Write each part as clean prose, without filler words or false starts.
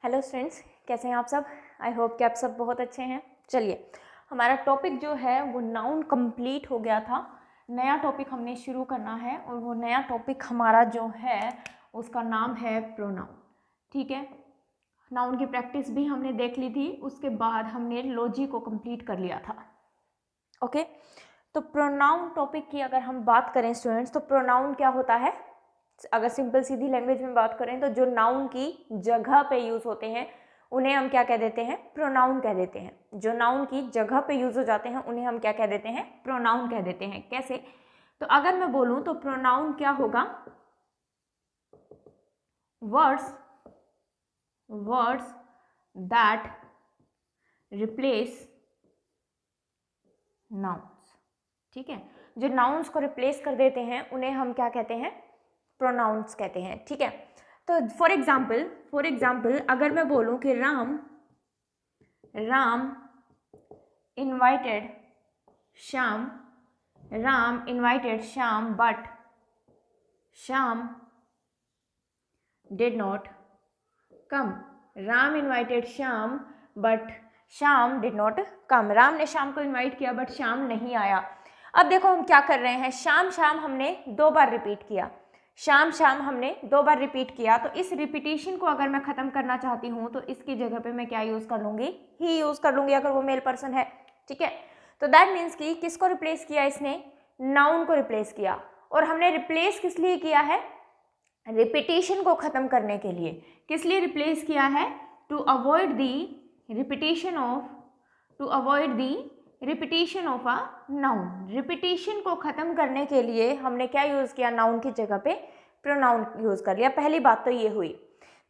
Hello students, कैसे हैं आप सब। आई होप कि आप सब बहुत अच्छे हैं। चलिए, हमारा टॉपिक जो है वो नाउन कंप्लीट हो गया था। नया टॉपिक हमने शुरू करना है और वो नया टॉपिक हमारा जो है उसका नाम है प्रोनाउन। ठीक है, नाउन की प्रैक्टिस भी हमने देख ली थी, उसके बाद हमने लॉजी को कंप्लीट कर लिया था। ओके, तो प्रोनाउन टॉपिक की अगर हम बात करें स्टूडेंट्स, तो प्रोनाउन क्या होता है। अगर सिंपल सीधी लैंग्वेज में बात करें तो जो नाउन की जगह पे यूज होते हैं उन्हें हम क्या कह देते हैं, प्रोनाउन कह देते हैं। जो नाउन की जगह पे यूज हो जाते हैं उन्हें हम क्या कह देते हैं, प्रोनाउन कह देते हैं। कैसे, तो अगर मैं बोलूं तो प्रोनाउन क्या होगा, वर्ड्स दैट रिप्लेस नाउन्स। ठीक है, जो नाउन्स को रिप्लेस कर देते हैं उन्हें हम क्या कहते हैं, प्रोनाउंस कहते हैं। ठीक है, तो फॉर एग्जाम्पल अगर मैं बोलूं कि Ram invited Shyam but Shyam did not come. Ram invited Shyam but Shyam did not come. Ram ने श्याम को इनवाइट किया बट श्याम नहीं आया। अब देखो हम क्या कर रहे हैं, श्याम हमने 2 बार रिपीट किया, श्याम हमने 2 बार रिपीट किया। तो इस रिपीटेशन को अगर मैं खत्म करना चाहती हूँ तो इसकी जगह पे मैं क्या यूज कर लूंगी, ही यूज कर लूंगी अगर वो मेल पर्सन है। ठीक है, तो दैट मीन्स कि किसको रिप्लेस किया इसने, नाउन को रिप्लेस किया। और हमने रिप्लेस किस लिए किया है, रिपीटेशन को खत्म करने के लिए। किस लिए रिप्लेस किया है, to avoid the repetition of a noun. Repetition को खत्म करने के लिए हमने क्या यूज किया, नाउन की जगह पे प्रोनाउन यूज कर लिया। पहली बात तो ये हुई।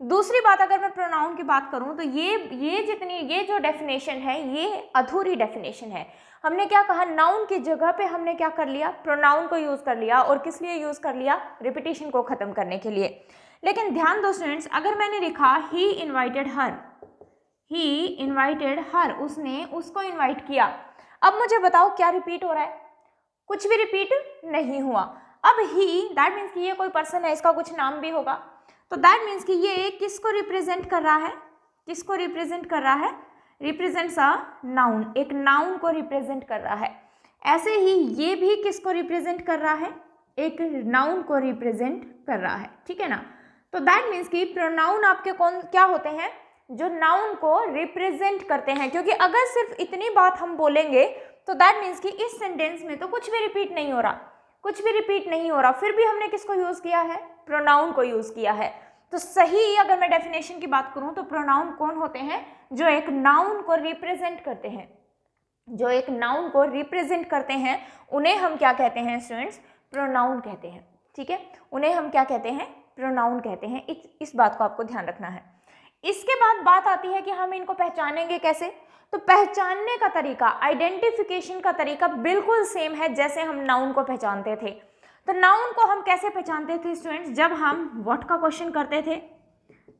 दूसरी बात, अगर मैं प्रोनाउन की बात करूं तो ये जो डेफिनेशन है ये अधूरी डेफिनेशन है। हमने क्या कहा, नाउन की जगह पे हमने क्या कर लिया, प्रोनाउन को यूज कर लिया। और किस लिए यूज कर लिया, रिपीटेशन को खत्म करने के लिए। लेकिन ध्यान दो स्टूडेंट्स, अगर मैंने लिखा ही इनवाइटेड हर, उसने उसको इनवाइट किया। अब मुझे बताओ क्या रिपीट हो रहा है, कुछ भी रिपीट नहीं हुआ। अब ही, दैट मीन्स कि ये कोई पर्सन है, इसका कुछ नाम भी होगा। तो दैट मीन्स कि ये किसको रिप्रेजेंट कर रहा है, रिप्रेजेंट्स अ नाउन, एक नाउन को रिप्रेजेंट कर रहा है। ऐसे ही ये भी किसको रिप्रेजेंट कर रहा है, एक नाउन को रिप्रेजेंट कर रहा है। ठीक है ना, तो दैट मीन्स कि प्रोनाउन आपके कौन क्या होते हैं, जो नाउन को रिप्रेजेंट करते हैं। क्योंकि अगर सिर्फ इतनी बात हम बोलेंगे तो दैट मीन्स कि इस सेंटेंस में तो कुछ भी रिपीट नहीं हो रहा, फिर भी हमने किसको यूज किया है, प्रोनाउन को यूज किया है। तो सही अगर मैं डेफिनेशन की बात करूं तो प्रोनाउन कौन होते हैं, जो एक नाउन को रिप्रेजेंट करते हैं, उन्हें हम क्या कहते हैं स्टूडेंट्स, प्रोनाउन कहते हैं। ठीक है, उन्हें हम क्या कहते हैं, प्रोनाउन कहते हैं। इस बात को आपको ध्यान रखना है। इसके बाद बात आती है कि हम इनको पहचानेंगे कैसे। तो पहचानने का तरीका, आइडेंटिफिकेशन का तरीका बिल्कुल सेम है जैसे हम नाउन को पहचानते थे। तो नाउन को हम कैसे पहचानते थे स्टूडेंट्स, जब हम व्हाट का क्वेश्चन करते थे,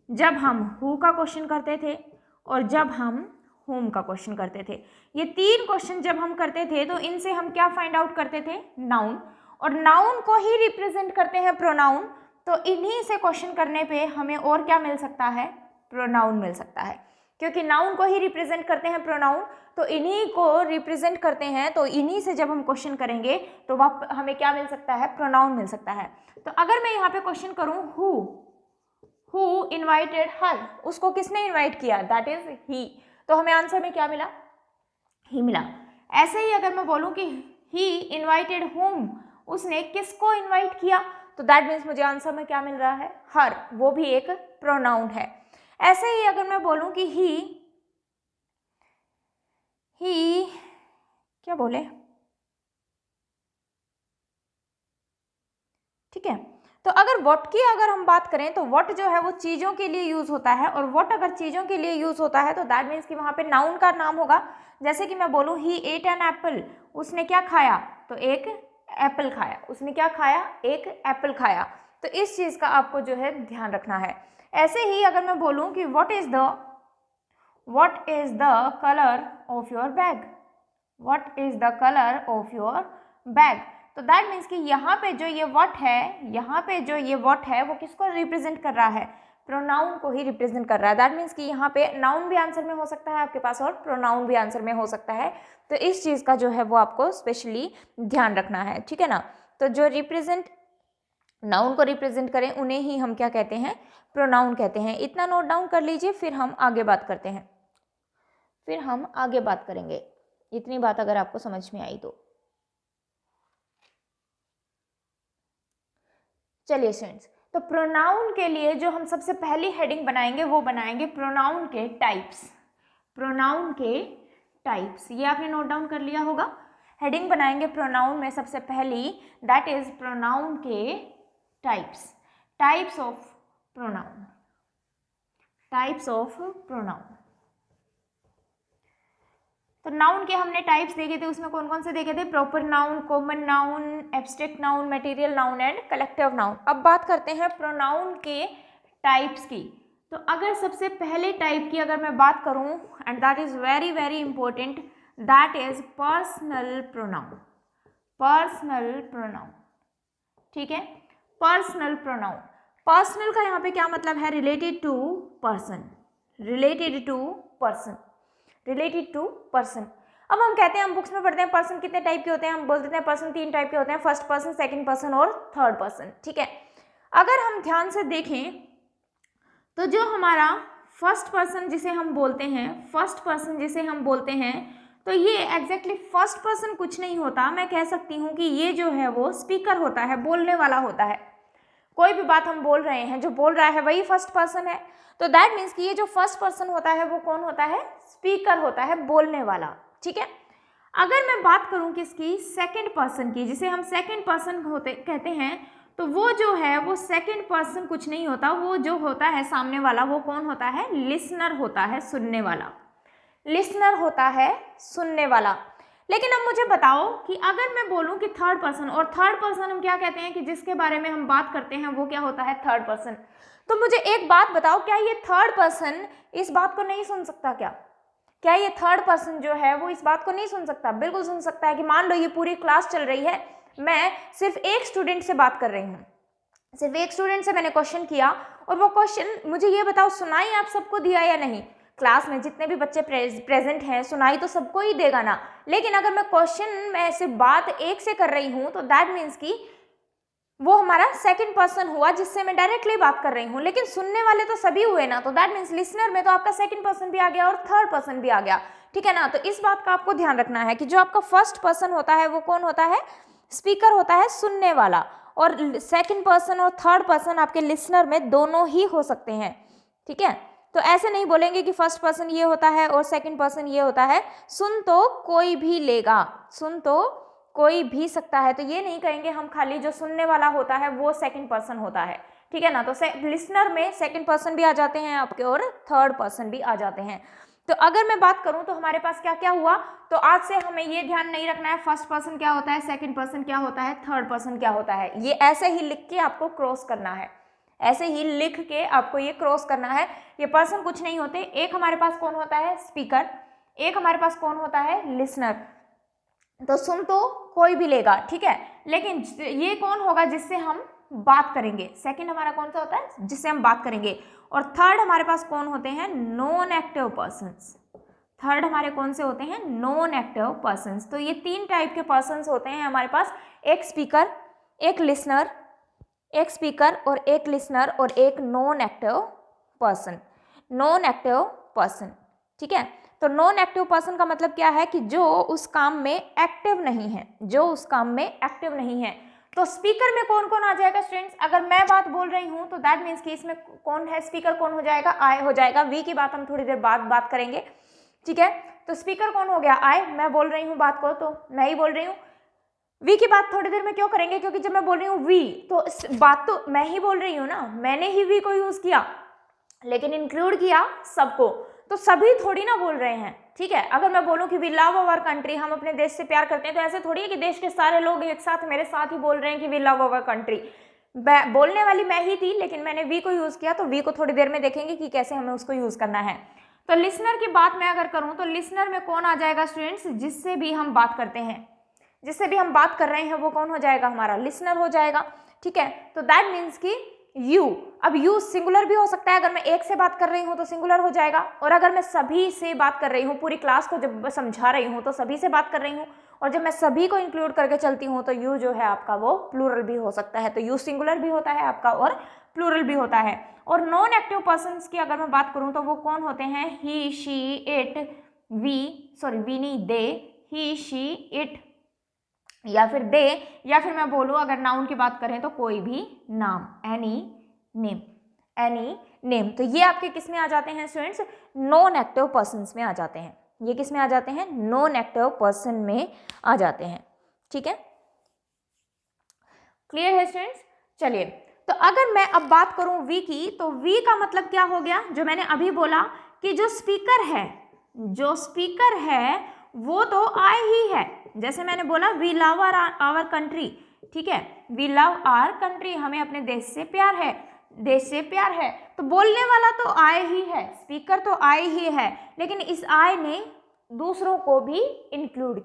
जब हम हु का क्वेश्चन करते थे, और जब हम होम का क्वेश्चन करते थे। ये 3 क्वेश्चन जब हम करते थे तो इनसे हम क्या फाइंड आउट करते थे, नाउन। और नाउन को ही रिप्रेजेंट करते हैं प्रोनाउन। तो इन्हीं से क्वेश्चन करने पे हमें और क्या मिल सकता है, प्रोनाउन मिल सकता है। क्योंकि नाउन को ही रिप्रेजेंट करते हैं प्रोनाउन, तो इन्हीं को रिप्रेजेंट करते हैं, तो इन्हीं से जब हम क्वेश्चन करेंगे तो वह हमें क्या मिल सकता है, प्रोनाउन मिल सकता है। तो अगर मैं यहाँ पे क्वेश्चन करूं, हु इनवाइटेड हर, उसको किसने इनवाइट किया, दैट इज ही। तो हमें आंसर में क्या मिला, ही मिला। ऐसे ही अगर मैं बोलूं कि ही इनवाइटेड होम, उसने किसको इनवाइट किया, तो दैट मीन्स मुझे आंसर में क्या मिल रहा है, हर, वो भी एक प्रोनाउन है। ऐसे ही अगर मैं बोलूं कि ही क्या बोले, ठीक है। तो अगर व्हाट की अगर हम बात करें तो व्हाट जो है वो चीजों के लिए यूज होता है, और व्हाट अगर चीजों के लिए यूज होता है तो दैट मीन्स कि वहां पे नाउन का नाम होगा। जैसे कि मैं बोलूं ही एट एन एप्पल, उसने क्या खाया, तो एक एप्पल खाया। उसने क्या खाया, एक एप्पल खाया। तो इस चीज का आपको जो है ध्यान रखना है। ऐसे ही अगर मैं बोलूं कि what is the colour of your bag, what is the colour of your bag, तो दैट मीन्स कि यहाँ पे जो ये व्हाट है, वो किसको रिप्रेजेंट कर रहा है, प्रोनाउन को ही रिप्रेजेंट कर रहा है। दैट मीन्स कि यहाँ पे नाउन भी आंसर में हो सकता है आपके पास और प्रोनाउन भी आंसर में हो सकता है। तो इस चीज़ का जो है वो आपको स्पेशली ध्यान रखना है, ठीक है ना। तो जो रिप्रेजेंट नाउन को रिप्रेजेंट करें उन्हें ही हम क्या कहते हैं, प्रोनाउन कहते हैं। इतना नोट डाउन कर लीजिए, फिर हम आगे बात करते हैं, फिर हम आगे बात करेंगे। इतनी बात अगर आपको समझ में आई तो चलिए स्टूडेंट्स, तो प्रोनाउन के लिए जो हम सबसे पहली हेडिंग बनाएंगे वो बनाएंगे प्रोनाउन के टाइप्स। प्रोनाउन के टाइप्स, ये आपने नोट डाउन कर लिया होगा। हेडिंग बनाएंगे प्रोनाउन में सबसे पहली, दैट इज प्रोनाउन के types. Types of pronoun, types of pronoun. तो नाउन के हमने टाइप्स देखे थे, उसमें कौन कौन से देखे थे, proper noun, common noun, abstract noun, material noun and collective noun. अब बात करते हैं प्रोनाउन के टाइप्स की। तो अगर सबसे पहले टाइप की अगर मैं बात करूं, and that is very very important, that is personal pronoun. Personal pronoun, ठीक है, पर्सनल प्रोनाउन। पर्सनल का यहाँ पे क्या मतलब है, related to person, related to person, related to person. अब हम कहते हैं, हम बुक्स में पढ़ते हैं पर्सन कितने टाइप के होते हैं, हम बोल देते हैं पर्सन 3 टाइप के होते हैं, फर्स्ट पर्सन, सेकंड पर्सन और थर्ड पर्सन, ठीक है। अगर हम ध्यान से देखें तो जो हमारा फर्स्ट पर्सन जिसे हम बोलते हैं, फर्स्ट पर्सन जिसे हम बोलते हैं, तो ये एग्जैक्टली फर्स्ट पर्सन कुछ नहीं होता, मैं कह सकती हूँ कि ये जो है वो स्पीकर होता है, बोलने वाला होता है। कोई भी बात हम बोल रहे हैं, जो बोल रहा है वही फर्स्ट पर्सन है। तो दैट मीन्स कि ये जो फर्स्ट पर्सन होता है वो कौन होता है, स्पीकर होता है, बोलने वाला, ठीक है। अगर मैं बात करूं किसकी, सेकंड पर्सन की, जिसे हम सेकंड पर्सन होते कहते हैं, तो वो जो है वो सेकंड पर्सन कुछ नहीं होता, वो जो होता है सामने वाला वो कौन होता है, लिसनर होता है, सुनने वाला, लिसनर होता है, सुनने वाला। लेकिन अब मुझे बताओ कि अगर मैं बोलूं कि थर्ड पर्सन, और थर्ड पर्सन हम क्या कहते हैं कि जिसके बारे में हम बात करते हैं वो क्या होता है, थर्ड पर्सन। तो मुझे एक बात बताओ, क्या ये थर्ड पर्सन इस बात को नहीं सुन सकता क्या? क्या ये थर्ड पर्सन जो है वो इस बात को नहीं सुन सकता? बिल्कुल सुन सकता है। कि मान लो ये पूरी क्लास चल रही है, मैं सिर्फ एक स्टूडेंट से बात कर रही हूँ, सिर्फ एक स्टूडेंट से मैंने क्वेश्चन किया, और वो क्वेश्चन मुझे ये बताओ सुनाई आप सबको दिया या नहीं? क्लास में जितने भी बच्चे प्रेजेंट हैं, सुनाई तो सबको ही देगा ना। लेकिन अगर मैं क्वेश्चन में सिर्फ बात एक से कर रही हूँ, तो दैट मीन्स कि वो हमारा सेकंड पर्सन हुआ जिससे मैं डायरेक्टली बात कर रही हूँ, लेकिन सुनने वाले तो सभी हुए ना। तो दैट मीन्स लिसनर में तो आपका सेकंड पर्सन भी आ गया और थर्ड पर्सन भी आ गया, ठीक है ना। तो इस बात का आपको ध्यान रखना है कि जो आपका फर्स्ट पर्सन होता है वो कौन होता है, स्पीकर होता है, सुनने वाला। और सेकंड पर्सन और थर्ड पर्सन आपके लिसनर में दोनों ही हो सकते हैं, ठीक है। तो ऐसे नहीं बोलेंगे कि फर्स्ट पर्सन ये होता है और सेकंड पर्सन ये होता है। सुन तो कोई भी लेगा, सुन तो कोई भी सकता है। तो ये नहीं कहेंगे हम खाली जो सुनने वाला होता है वो सेकंड पर्सन होता है, ठीक है ना। तो लिसनर में सेकंड पर्सन भी आ जाते हैं आपके और थर्ड पर्सन भी आ जाते हैं। तो अगर मैं बात करूं तो हमारे पास क्या क्या हुआ, तो आज से हमें ये ध्यान नहीं रखना है फर्स्ट पर्सन क्या होता है, सेकंड पर्सन क्या होता है, थर्ड पर्सन क्या होता है। ये ऐसे ही लिख के आपको क्रॉस करना है, ऐसे ही लिख के आपको ये क्रॉस करना है। ये पर्सन कुछ नहीं होते, एक हमारे पास कौन होता है, स्पीकर, एक हमारे पास कौन होता है, लिसनर। तो सुन तो कोई भी लेगा, ठीक है, लेकिन ये कौन होगा जिससे हम बात करेंगे। सेकंड हमारा कौन सा होता है, जिससे हम बात करेंगे। और थर्ड हमारे पास कौन होते हैं, नॉन एक्टिव पर्सन्स। थर्ड हमारे कौन से होते हैं, नॉन एक्टिव पर्सन्स। तो ये 3 टाइप के पर्सन्स होते हैं हमारे पास, एक स्पीकर, एक लिसनर, एक स्पीकर और एक लिसनर, और एक non active person, non active person, ठीक है। तो नॉन एक्टिव पर्सन का मतलब क्या है कि जो उस काम में एक्टिव नहीं है, जो उस काम में एक्टिव नहीं है। तो स्पीकर में कौन कौन आ जाएगा स्टूडेंट्स, अगर मैं बात बोल रही हूं तो दैट मीन्स कि इसमें कौन है, स्पीकर कौन हो जाएगा, आई हो जाएगा। वी की बात हम थोड़ी देर बाद बात करेंगे, ठीक है। तो स्पीकर कौन हो गया, आई, मैं बोल रही हूँ बात को तो मैं ही बोल रही हूँ। वी की बात थोड़ी देर में क्यों करेंगे, क्योंकि जब मैं बोल रही हूँ वी, तो बात तो मैं ही बोल रही हूँ ना, मैंने ही वी को यूज किया, लेकिन इंक्लूड किया सबको, तो सभी थोड़ी ना बोल रहे हैं, ठीक है। अगर मैं बोलूं कि वी लव आवर कंट्री, हम अपने देश से प्यार करते हैं, तो ऐसे थोड़ी है कि देश के सारे लोग एक साथ मेरे साथ ही बोल रहे हैं कि वी लव आवर कंट्री। बोलने वाली मैं ही थी, लेकिन मैंने वी को यूज किया, तो वी को थोड़ी देर में देखेंगे कि कैसे हमें उसको यूज करना है। तो लिसनर की बात मैं अगर करूं तो लिसनर में कौन आ जाएगा स्टूडेंट्स, जिससे भी हम बात करते हैं, जिससे भी हम बात कर रहे हैं वो कौन हो जाएगा, हमारा लिसनर हो जाएगा, ठीक है। तो दैट मीन्स कि यू, अब यू सिंगुलर भी हो सकता है, अगर मैं एक से बात कर रही हूँ तो सिंगुलर हो जाएगा, और अगर मैं सभी से बात कर रही हूँ, पूरी क्लास को जब समझा रही हूँ तो सभी से बात कर रही हूँ, और जब मैं सभी को इंक्लूड करके चलती हूँ तो यू जो है आपका वो प्लूरल भी हो सकता है। तो यू सिंगुलर भी होता है आपका और प्लूरल भी होता है। और नॉन एक्टिव पर्सन्स की अगर मैं बात करूँ तो वो कौन होते हैं, ही, शी, इट, वी नहीं दे, ही, शी, इट, या फिर दे, या फिर मैं बोलूँ अगर नाउन की बात करें तो कोई भी नाम, एनी नेम, एनी नेम। तो ये आपके किस में आ जाते हैं स्टूडेंट्स, नॉन एक्टिव पर्सन्स में आ जाते हैं। ये किस में आ जाते हैं, नॉन एक्टिव पर्सन में आ जाते हैं। ठीक है, क्लियर है स्टूडेंट्स। चलिए, तो अगर मैं अब बात करूं वी की, तो वी का मतलब क्या हो गया, जो मैंने अभी बोला कि जो स्पीकर है वो तो आई ही है। जैसे मैंने बोला वी लव आवर कंट्री, ठीक है, वी लव आवर कंट्री, हमें अपने देश से प्यार है, तो बोलने वाला तो आई ही है, स्पीकर तो आई ही है, लेकिन इस आई ने दूसरों को भी इंक्लूड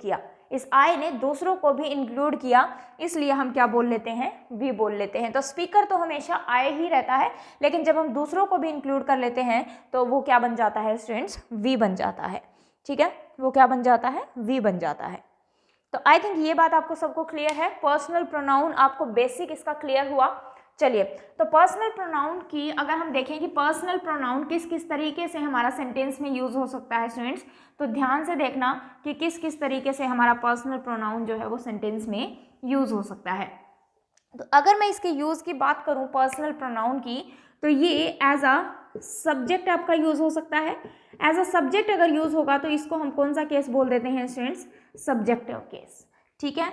किया, इसलिए हम क्या बोल लेते हैं, वी बोल लेते हैं। तो स्पीकर तो हमेशा आई ही रहता है, लेकिन जब हम दूसरों को भी इंक्लूड कर लेते हैं तो वो क्या बन जाता है स्टूडेंट्स, वी बन जाता है। ठीक है, वो क्या बन जाता है, वी बन जाता है। तो आई थिंक ये बात आपको सबको क्लियर है। पर्सनल प्रोनाउन आपको बेसिक इसका क्लियर हुआ। चलिए, तो पर्सनल प्रोनाउन की अगर हम देखें कि पर्सनल प्रोनाउन किस किस तरीके से हमारा सेंटेंस में यूज हो सकता है स्टूडेंट्स, तो ध्यान से देखना कि किस किस तरीके से हमारा पर्सनल प्रोनाउन जो है वो सेंटेंस में यूज हो सकता है। तो अगर मैं इसके यूज की बात करूं पर्सनल प्रोनाउन की, तो ये एज अ सब्जेक्ट आपका यूज हो सकता है। एज अ सब्जेक्ट अगर यूज होगा तो इसको हम कौन सा केस बोल देते हैं स्टूडेंट्स, सब्जेक्टिव केस। ठीक है,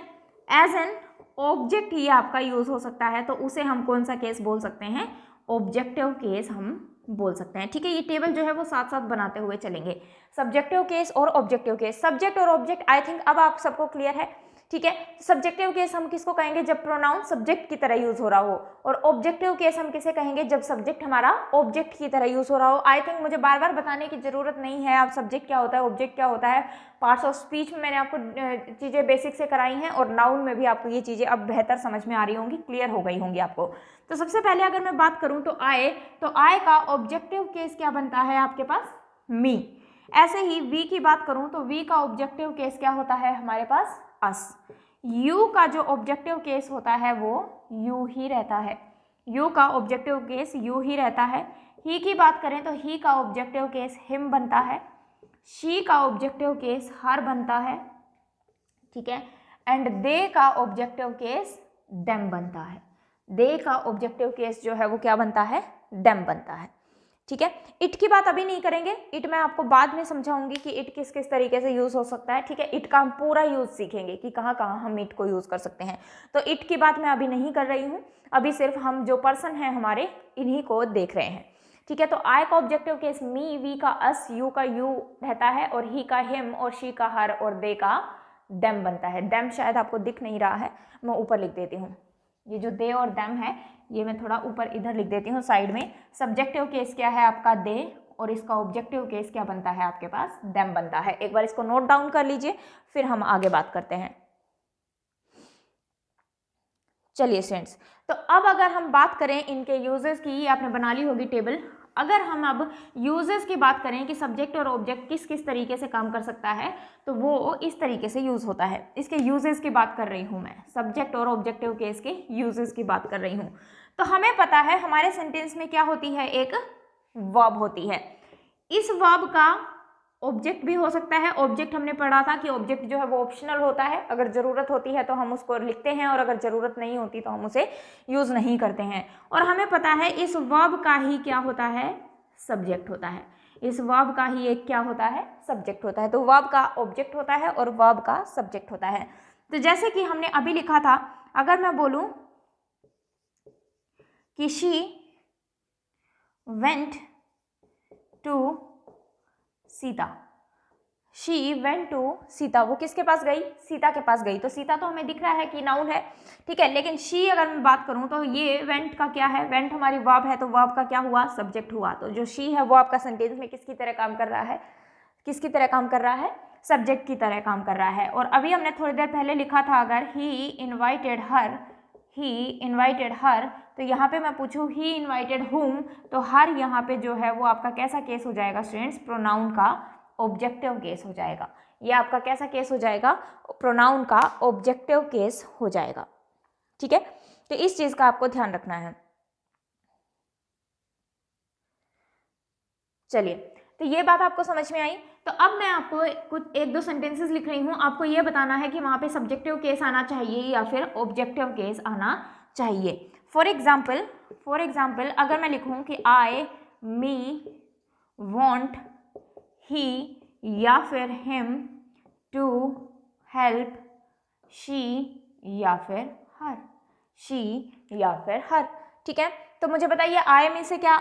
एज एन ऑब्जेक्ट ये आपका यूज हो सकता है, तो उसे हम कौन सा केस बोल सकते हैं, ऑब्जेक्टिव केस हम बोल सकते हैं। ठीक है, ये टेबल जो है वो साथ साथ बनाते हुए चलेंगे, सब्जेक्टिव केस और ऑब्जेक्टिव केस। सब्जेक्ट और ऑब्जेक्ट आई थिंक अब आप सबको क्लियर है। ठीक है, सब्जेक्टिव केस हम किसको कहेंगे, जब प्रोनाउन सब्जेक्ट की तरह यूज हो रहा हो, और ऑब्जेक्टिव केस हम किसे कहेंगे, जब सब्जेक्ट हमारा ऑब्जेक्ट की तरह यूज हो रहा हो। आई थिंक मुझे बार बार बताने की जरूरत नहीं है, आप सब्जेक्ट क्या होता है, ऑब्जेक्ट क्या होता है, पार्ट्स ऑफ स्पीच में मैंने आपको चीजें बेसिक से कराई हैं, और नाउन में भी आपको ये चीजें अब बेहतर समझ में आ रही होंगी, क्लियर हो गई होंगी आपको। तो सबसे पहले अगर मैं बात करूं तो आए का ऑब्जेक्टिव केस क्या बनता है आपके पास, मी। ऐसे ही वी की बात करूं तो वी का ऑब्जेक्टिव केस क्या होता है हमारे पास, अस। यू का जो ऑब्जेक्टिव केस होता है वो यू ही रहता है, यू का ऑब्जेक्टिव केस यू ही रहता है। ही की बात करें तो ही का ऑब्जेक्टिव केस हिम बनता है, शी का ऑब्जेक्टिव केस हर बनता है, ठीक है, एंड दे का ऑब्जेक्टिव केस देम बनता है। दे का ऑब्जेक्टिव केस जो है वो क्या बनता है, देम बनता है। ठीक है, इट की बात अभी नहीं करेंगे, इट मैं आपको बाद में समझाऊंगी कि इट किस किस तरीके से यूज हो सकता है। ठीक है, इट का हम पूरा यूज सीखेंगे कि कहाँ कहाँ हम इट को यूज कर सकते हैं। तो इट की बात मैं अभी नहीं कर रही हूँ, अभी सिर्फ हम जो पर्सन हैं हमारे इन्हीं को देख रहे हैं। ठीक है, तो आई का ऑब्जेक्टिव केस मी, वी का अस, यू का यू रहता है, और ही का हिम, और शी का हर, और दे का देम बनता है। देम शायद आपको दिख नहीं रहा है, मैं ऊपर लिख देती हूँ। ये जो दे और देम है ये मैं थोड़ा ऊपर इधर लिख देती हूँ साइड में। सब्जेक्टिव केस क्या है आपका, दे, और इसका ऑब्जेक्टिव केस क्या बनता है आपके पास, देम बनता है। एक बार इसको नोट डाउन कर लीजिए, फिर हम आगे बात करते हैं। चलिए स्टूडेंट्स, तो अब अगर हम बात करें इनके यूजेस की, ये आपने बना ली होगी टेबल। अगर हम अब यूजेस की बात करें कि सब्जेक्ट और ऑब्जेक्ट किस किस तरीके से काम कर सकता है, तो वो इस तरीके से यूज होता है। इसके यूजेस की बात कर रही हूँ मैं, सब्जेक्ट और ऑब्जेक्टिव केस के यूजेस की बात कर रही हूँ। तो हमें पता है हमारे सेंटेंस में क्या होती है, एक वर्ब होती है। इस वर्ब का ऑब्जेक्ट भी हो सकता है। ऑब्जेक्ट हमने पढ़ा था कि ऑब्जेक्ट जो है वो ऑप्शनल होता है, अगर जरूरत होती है तो हम उसको लिखते हैं, और अगर जरूरत नहीं होती तो हम उसे यूज नहीं करते हैं। और हमें पता है इस वर्ब का ही क्या होता है, सब्जेक्ट होता है। इस वर्ब का ही एक क्या होता है, सब्जेक्ट होता है। तो वर्ब का ऑब्जेक्ट होता है और वर्ब का सब्जेक्ट होता है। तो जैसे कि हमने अभी लिखा था, अगर मैं बोलूं कि she went to Sita, she went to Sita, वो किसके पास गई, सीता के पास गई। तो सीता तो हमें दिख रहा है कि नाउन है, ठीक है, लेकिन शी अगर मैं बात करूं तो ये वेंट का क्या है, वेंट हमारी वर्ब है, तो वर्ब का क्या हुआ, सब्जेक्ट हुआ। तो जो शी है वो आपका सेंटेंस में किसकी तरह काम कर रहा है, किसकी तरह काम कर रहा है, सब्जेक्ट की तरह काम कर रहा है। और अभी हमने थोड़ी देर पहले लिखा था, अगर ही इन्वाइटेड हर तो यहाँ पे मैं पूछूँ ही इन्वाइटेड whom, तो हर यहाँ पे जो है वो आपका कैसा केस हो जाएगा स्टूडेंट्स, प्रोनाउन का ऑब्जेक्टिव केस हो जाएगा। ये आपका कैसा केस हो जाएगा, प्रोनाउन का ऑब्जेक्टिव केस हो जाएगा। ठीक है, तो इस चीज का आपको ध्यान रखना है। चलिए, तो ये बात आपको समझ में आई। तो अब मैं आपको कुछ 1-2 सेंटेंसेस लिख रही हूँ, आपको ये बताना है कि वहाँ पे सब्जेक्टिव केस आना चाहिए या फिर ऑब्जेक्टिव केस आना चाहिए। फॉर एग्जाम्पल अगर मैं लिखूँ कि आई, मी, वॉन्ट, ही या फिर हिम, टू, हेल्प, शी या फिर हर, ठीक है। तो मुझे बताइए आई में से क्या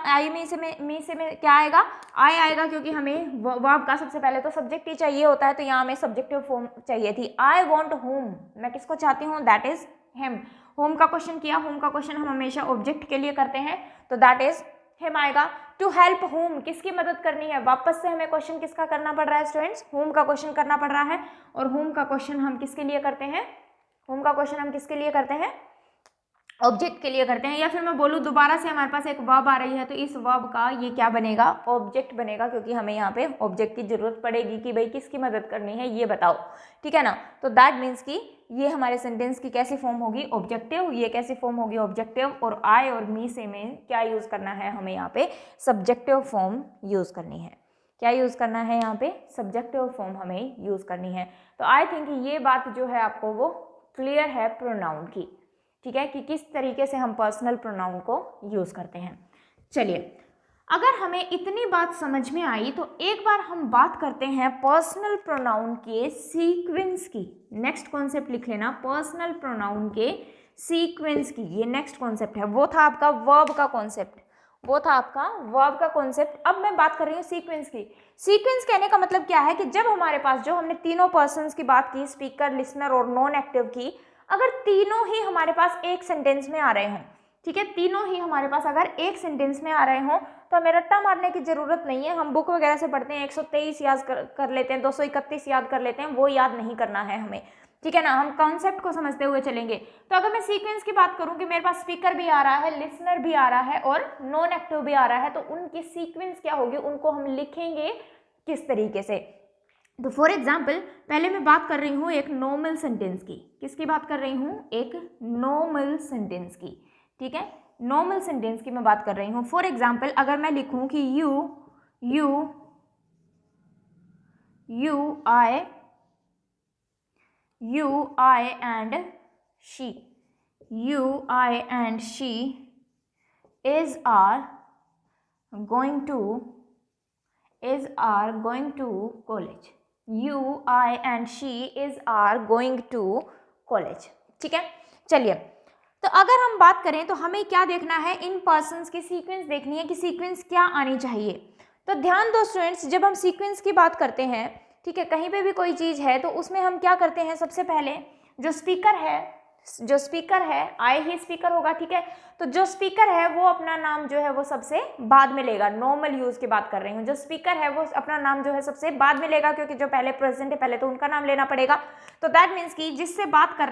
आएगा, आई आएगा, क्योंकि हमें वर्ब का सबसे पहले तो सब्जेक्ट ही चाहिए होता है, तो यहाँ हमें सब्जेक्टिव फॉर्म चाहिए थी। आई वॉन्ट होम, मैं किसको चाहती हूँ, दैट इज हिम। होम का क्वेश्चन किया, होम का क्वेश्चन हम हमेशा ऑब्जेक्ट के लिए करते हैं, तो दैट इज हिम आएगा। टू हेल्प होम, किसकी मदद करनी है, वापस से हमें क्वेश्चन किसका करना पड़ रहा है स्टूडेंट्स, होम का क्वेश्चन करना पड़ रहा है। और होम का क्वेश्चन हम किसके लिए करते हैं, ऑब्जेक्ट के लिए करते हैं। या फिर मैं बोलूँ दोबारा से हमारे पास एक वर्ब आ रही है, तो इस वर्ब का ये क्या बनेगा, ऑब्जेक्ट बनेगा, क्योंकि हमें यहाँ पे ऑब्जेक्ट की जरूरत पड़ेगी कि भाई किसकी मदद करनी है ये बताओ, ठीक है ना। तो दैट मीन्स कि ये हमारे सेंटेंस की कैसी फॉर्म होगी, ऑब्जेक्टिव, ये कैसी फॉर्म होगी, ऑब्जेक्टिव। और आई और मी से में क्या यूज करना है, हमें यहाँ पे सब्जेक्टिव फॉर्म यूज करनी है। क्या यूज करना है यहाँ पे, सब्जेक्टिव फॉर्म हमें यूज करनी है। तो आई थिंक ये बात जो है आपको वो क्लियर है प्रोनाउन की, ठीक है, कि किस तरीके से हम पर्सनल प्रोनाउन को यूज करते हैं। चलिए, अगर हमें इतनी बात समझ में आई तो एक बार हम बात करते हैं पर्सनल प्रोनाउन के सीक्वेंस की। नेक्स्ट कॉन्सेप्ट लिख लेना, पर्सनल प्रोनाउन के सीक्वेंस की, ये नेक्स्ट कॉन्सेप्ट है। वो था आपका वर्ब का कॉन्सेप्ट, अब मैं बात कर रही हूँ सीक्वेंस की। सीक्वेंस कहने का मतलब क्या है कि जब हमारे पास, जो हमने तीनों पर्सन्स की बात की, स्पीकर, लिसनर और नॉन एक्टिव की, अगर तीनों ही हमारे पास एक सेंटेंस में आ रहे हों, ठीक है, तीनों ही हमारे पास अगर एक सेंटेंस में आ रहे हों, तो हमें रट्टा मारने की जरूरत नहीं है। हम बुक वगैरह से पढ़ते हैं, 123 याद कर लेते हैं, 231 याद कर लेते हैं, वो याद नहीं करना है हमें, ठीक है ना। हम कॉन्सेप्ट को समझते हुए चलेंगे। तो अगर मैं सीक्वेंस की बात करूं कि मेरे पास स्पीकर भी आ रहा है, लिसनर भी आ रहा है और नॉन एक्टिव भी आ रहा है, तो उनकी सीक्वेंस क्या होगी, उनको हम लिखेंगे किस तरीके से। तो फॉर एग्जाम्पल पहले मैं बात कर रही हूँ एक नॉर्मल सेंटेंस की, किसकी बात कर रही हूँ, एक नॉर्मल सेंटेंस की, ठीक है, नॉर्मल सेंटेंस की मैं बात कर रही हूँ। फॉर एग्जाम्पल अगर मैं लिखूँ कि you, I and she is are going to college. You, I and she is are going to college, ठीक है। चलिए, तो अगर हम बात करें तो हमें क्या देखना है, इन पर्सन्स की सीक्वेंस देखनी है कि सीक्वेंस क्या आनी चाहिए। तो ध्यान दो स्टूडेंट्स, जब हम सीक्वेंस की बात करते हैं, ठीक है, कहीं पे भी कोई चीज़ है तो उसमें हम क्या करते हैं, सबसे पहले जो स्पीकर है आई ही स्पीकर होगा, ठीक है। तो जो स्पीकर है वो अपना नाम जो है वो सबसे बाद में लेगा, नॉर्मल यूज की बात कर रही हूँ। जो स्पीकर है वो अपना नाम जो है सबसे बाद में लेगा, क्योंकि जो पहले प्रेजेंट है पहले तो उनका नाम लेना पड़ेगा। तो दैट मीन्स कि जिससे बात कर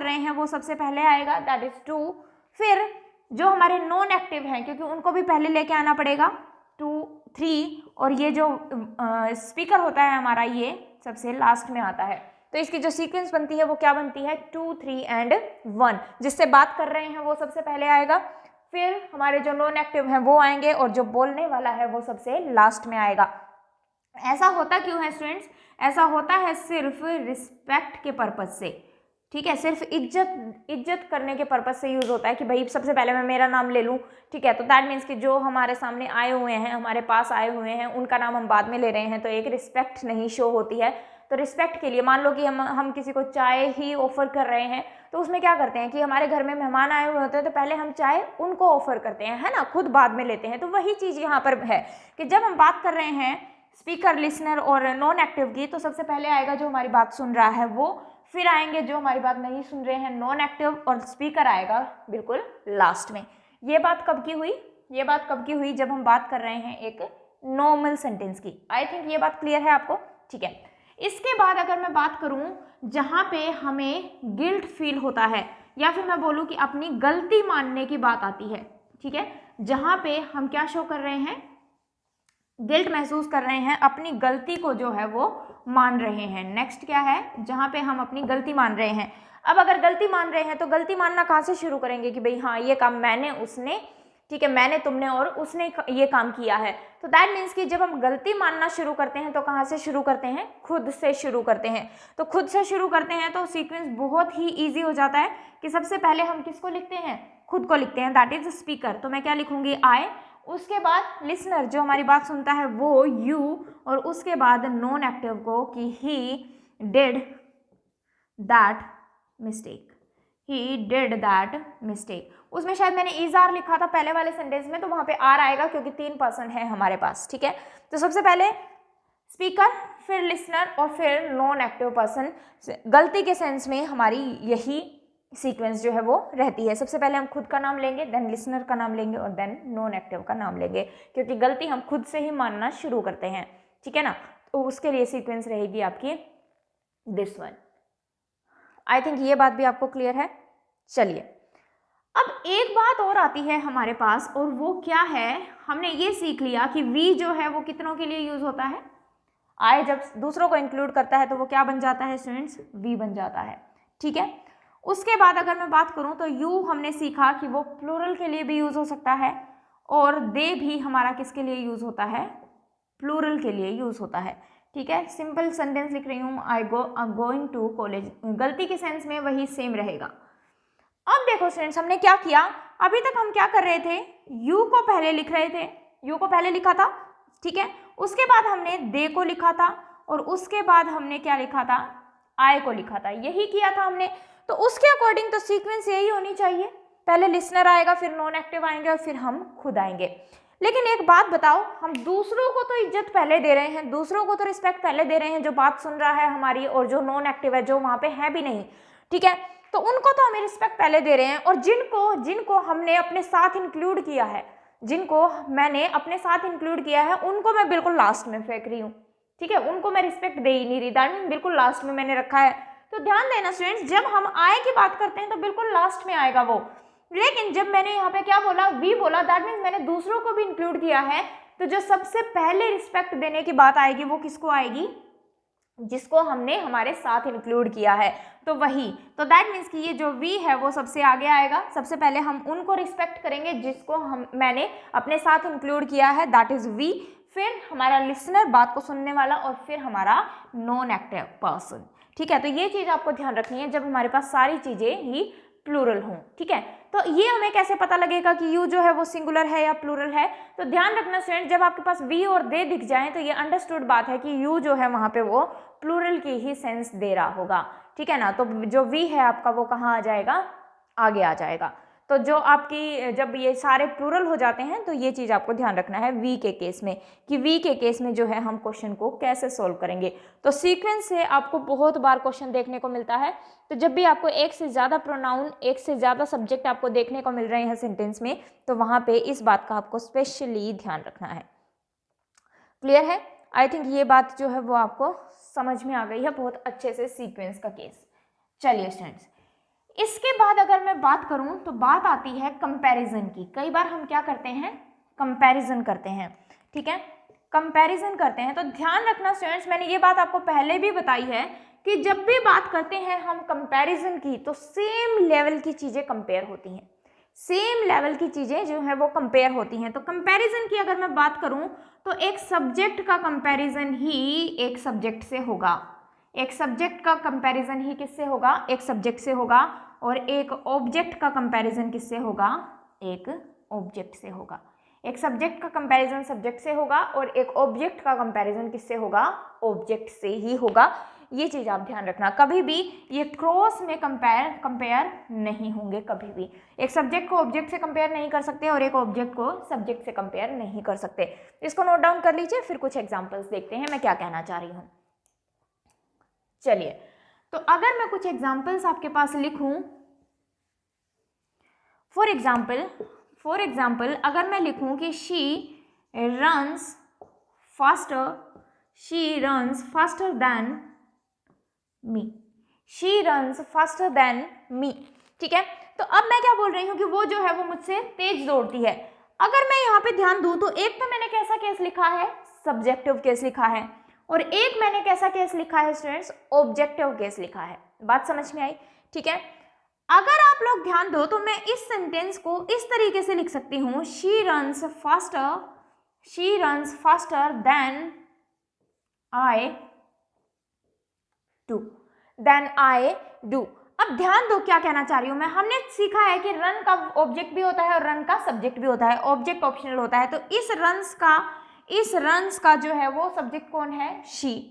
रहे हैं वो सबसे पहले आएगा, दैट इज टू। फिर जो हमारे नॉन एक्टिव हैं, क्योंकि उनको भी पहले लेके आना पड़ेगा, 2, 3, और ये जो स्पीकर होता है हमारा ये सबसे लास्ट में आता है। तो इसकी जो सीक्वेंस बनती है वो क्या बनती है, 2, 3 एंड 1। जिससे बात कर रहे हैं वो सबसे पहले आएगा, फिर हमारे जो नॉन एक्टिव हैं वो आएंगे, और जो बोलने वाला है वो सबसे लास्ट में आएगा। ऐसा होता क्यों है स्टूडेंट्स, ऐसा होता है सिर्फ रिस्पेक्ट के पर्पज से, ठीक है, सिर्फ इज्जत करने के पर्पज से यूज होता है कि भाई सबसे पहले मैं मेरा नाम ले लूँ, ठीक है। तो दैट मीन्स कि जो हमारे सामने आए हुए हैं, हमारे पास आए हुए हैं, उनका नाम हम बाद में ले रहे हैं, तो एक रिस्पेक्ट नहीं शो होती है। तो रिस्पेक्ट के लिए मान लो कि हम किसी को चाय ही ऑफर कर रहे हैं, तो उसमें क्या करते हैं कि हमारे घर में मेहमान आए हुए होते हैं, तो पहले हम चाय उनको ऑफर करते हैं, है ना, खुद बाद में लेते हैं। तो वही चीज़ यहाँ पर है कि जब हम बात कर रहे हैं स्पीकर, लिसनर और नॉन एक्टिव की, तो सबसे पहले आएगा जो हमारी बात सुन रहा है वो, फिर आएंगे जो हमारी बात नहीं सुन रहे हैं, नॉन एक्टिव, और स्पीकर आएगा बिल्कुल लास्ट में। ये बात कब की हुई, जब हम बात कर रहे हैं एक नॉर्मल सेंटेंस की। आई थिंक ये बात क्लियर है आपको, ठीक है। इसके बाद अगर मैं बात करूं जहां पे हमें गिल्ट फील होता है, या फिर मैं बोलूँ कि अपनी गलती मानने की बात आती है, ठीक है, जहाँ पे हम क्या शो कर रहे हैं, गिल्ट महसूस कर रहे हैं, अपनी गलती को जो है वो मान रहे हैं। नेक्स्ट क्या है, जहाँ पे हम अपनी गलती मान रहे हैं। अब अगर गलती मान रहे हैं तो गलती मानना कहाँ से शुरू करेंगे कि भाई हाँ ये काम मैंने, उसने, ठीक है, मैंने, तुमने और उसने ये काम किया है। तो दैट मीन्स कि जब हम गलती मानना शुरू करते हैं तो कहाँ से शुरू करते हैं, खुद से शुरू करते हैं। तो खुद से शुरू करते हैं तो सीक्वेंस बहुत ही ईजी हो जाता है कि सबसे पहले हम किसको लिखते हैं, खुद को लिखते हैं, दैट इज स्पीकर। तो मैं क्या लिखूंगी, आई, उसके बाद लिसनर जो हमारी बात सुनता है वो यू, और उसके बाद नॉन एक्टिव को कि he did that mistake, he did that mistake. उसमें शायद मैंने इज आर लिखा था पहले वाले सेंटेंस में, तो वहां पे आर आएगा क्योंकि 3 पर्सन है हमारे पास, ठीक है। तो सबसे पहले स्पीकर, फिर लिसनर और फिर नॉन एक्टिव पर्सन। गलती के सेंस में हमारी यही सीक्वेंस जो है वो रहती है। सबसे पहले हम खुद का नाम लेंगे, देन लिसनर का नाम लेंगे और देन नॉन एक्टिव का नाम लेंगे, क्योंकि गलती हम खुद से ही मानना शुरू करते हैं, ठीक है ना। तो उसके लिए सीक्वेंस रहेगी आपकी दिस वन। आई थिंक ये बात भी आपको क्लियर है। चलिए, अब एक बात और आती है हमारे पास, और वो क्या है, हमने ये सीख लिया कि वी जो है वो कितनों के लिए यूज होता है, आई जब दूसरों को इंक्लूड करता है तो वो क्या बन जाता है स्टूडेंट्स, वी बन जाता है, ठीक है। उसके बाद अगर मैं बात करूं तो यू हमने सीखा कि वो प्लूरल के लिए भी यूज हो सकता है, और दे भी हमारा किसके लिए यूज होता है, प्लूरल के लिए यूज होता है, ठीक है। सिंपल सेंटेंस लिख रही हूँ, आई गोइंग टू कॉलेज, गलती के सेंस में वही सेम रहेगा। अब देखो स्टूडेंट्स, हमने क्या किया, अभी तक हम क्या कर रहे थे, यू को पहले लिख रहे थे, यू को पहले लिखा था, ठीक है। उसके बाद हमने दे को लिखा था, और उसके बाद हमने क्या लिखा था, आई को लिखा था, यही किया था हमने। तो उसके अकॉर्डिंग तो सीक्वेंस यही होनी चाहिए, पहले लिसनर आएगा, फिर नॉन एक्टिव आएंगे और फिर हम खुद आएंगे। लेकिन एक बात बताओ, हम दूसरों को तो इज्जत पहले दे रहे हैं, दूसरों को तो रिस्पेक्ट पहले दे रहे हैं, जो बात सुन रहा है हमारी, और जो नॉन एक्टिव है, जो वहां पे है भी नहीं, ठीक है, तो उनको तो हमें रिस्पेक्ट पहले दे रहे हैं। और जिनको जिनको हमने अपने साथ इंक्लूड किया है, जिनको मैंने अपने साथ इंक्लूड किया है, उनको मैं बिल्कुल लास्ट में फेंक रही हूँ, ठीक है, उनको मैं रिस्पेक्ट दे ही नहीं रही, दैट मीन बिल्कुल लास्ट में मैंने रखा है। तो ध्यान देना स्टूडेंट्स, जब हम आय की बात करते हैं तो बिल्कुल लास्ट में आएगा वो, लेकिन जब मैंने यहाँ पे क्या बोला, वी बोला, दैट मीन्स मैंने दूसरों को भी इंक्लूड किया है। तो जो सबसे पहले रिस्पेक्ट देने की बात आएगी वो किसको आएगी, जिसको हमने हमारे साथ इंक्लूड किया है, तो वही। तो दैट मीन्स कि ये जो वी है वो सबसे आगे आएगा, सबसे पहले हम उनको रिस्पेक्ट करेंगे जिसको मैंने अपने साथ इंक्लूड किया है, दैट इज वी, फिर हमारा लिसनर बात को सुनने वाला, और फिर हमारा नॉन एक्टिव पर्सन, ठीक है। तो ये चीज आपको ध्यान रखनी है जब हमारे पास सारी चीजें ही प्लूरल हों, ठीक है। तो ये हमें कैसे पता लगेगा कि यू जो है वो सिंगुलर है या प्लूरल है, तो ध्यान रखना स्टूडेंट, जब आपके पास वी और दे दिख जाए तो ये अंडरस्टूड बात है कि यू जो है वहां पे वो प्लूरल की ही सेंस दे रहा होगा, ठीक है ना। तो जो वी है आपका वो कहाँ आ जाएगा, आगे आ जाएगा। तो जो आपकी जब ये सारे प्लूरल हो जाते हैं तो ये चीज़ आपको ध्यान रखना है वी के केस में, कि वी के केस में जो है हम क्वेश्चन को कैसे सोल्व करेंगे। तो सीक्वेंस से आपको बहुत बार क्वेश्चन देखने को मिलता है, तो जब भी आपको एक से ज़्यादा प्रोनाउन, एक से ज़्यादा सब्जेक्ट आपको देखने को मिल रहे हैं सेंटेंस में, तो वहाँ पे इस बात का आपको स्पेशली ध्यान रखना है। क्लियर है? आई थिंक ये बात जो है वो आपको समझ में आ गई है बहुत अच्छे से सीक्वेंस का केस। चलिए स्टूडेंट्स, इसके बाद अगर मैं बात करूं तो बात आती है कंपैरिजन की। कई बार हम क्या करते हैं, कंपैरिजन करते हैं, ठीक है, कंपैरिजन करते हैं। तो ध्यान रखना स्टूडेंट्स, मैंने ये बात आपको पहले भी बताई है कि जब भी बात करते हैं हम कंपैरिजन की, तो सेम लेवल की चीजें कंपेयर होती हैं, सेम लेवल की चीजें जो है वो कंपेयर होती हैं। तो कंपैरिजन की अगर मैं बात करूं तो एक सब्जेक्ट का कंपैरिजन ही एक सब्जेक्ट से होगा, एक सब्जेक्ट का कंपैरिजन ही किससे होगा, एक सब्जेक्ट से होगा, और एक ऑब्जेक्ट का कंपैरिजन किससे होगा, एक ऑब्जेक्ट से होगा। एक सब्जेक्ट का कंपैरिजन सब्जेक्ट से होगा और एक ऑब्जेक्ट का कंपैरिजन किससे होगा, ऑब्जेक्ट से ही होगा। ये चीज आप ध्यान रखना, कभी भी ये क्रॉस में कंपेयर नहीं होंगे, कभी भी एक सब्जेक्ट को ऑब्जेक्ट से कंपेयर नहीं कर सकते और एक ऑब्जेक्ट को सब्जेक्ट से कंपेयर नहीं कर सकते। इसको नोट डाउन कर लीजिए, फिर कुछ एग्जाम्पल्स देखते हैं मैं क्या कहना चाह रही हूँ। चलिए, तो अगर मैं कुछ एग्जाम्पल्स आपके पास लिखूं, फॉर एग्जाम्पल अगर मैं लिखूं कि she runs faster than me, she runs faster than me, ठीक है। तो अब मैं क्या बोल रही हूँ कि वो जो है वो मुझसे तेज दौड़ती है। अगर मैं यहाँ पे ध्यान दूं तो एक तो मैंने कैसा केस लिखा है, सब्जेक्टिव केस लिखा है, और एक मैंने कैसा केस लिखा है स्टूडेंट्स, ऑब्जेक्टिव केस लिखा है। बात समझ में आई? ठीक है। अगर आप लोग ध्यान दो तो मैं इस सेंटेंस को इस तरीके से लिख सकती हूँ, she runs faster than I do. अब ध्यान दो क्या कहना चाह रही हूं मैं। हमने सीखा है कि रन का ऑब्जेक्ट भी होता है और रन का सब्जेक्ट भी होता है, ऑब्जेक्ट ऑप्शनल होता है। तो इस रन्स का जो है वो सब्जेक्ट कौन है, शी।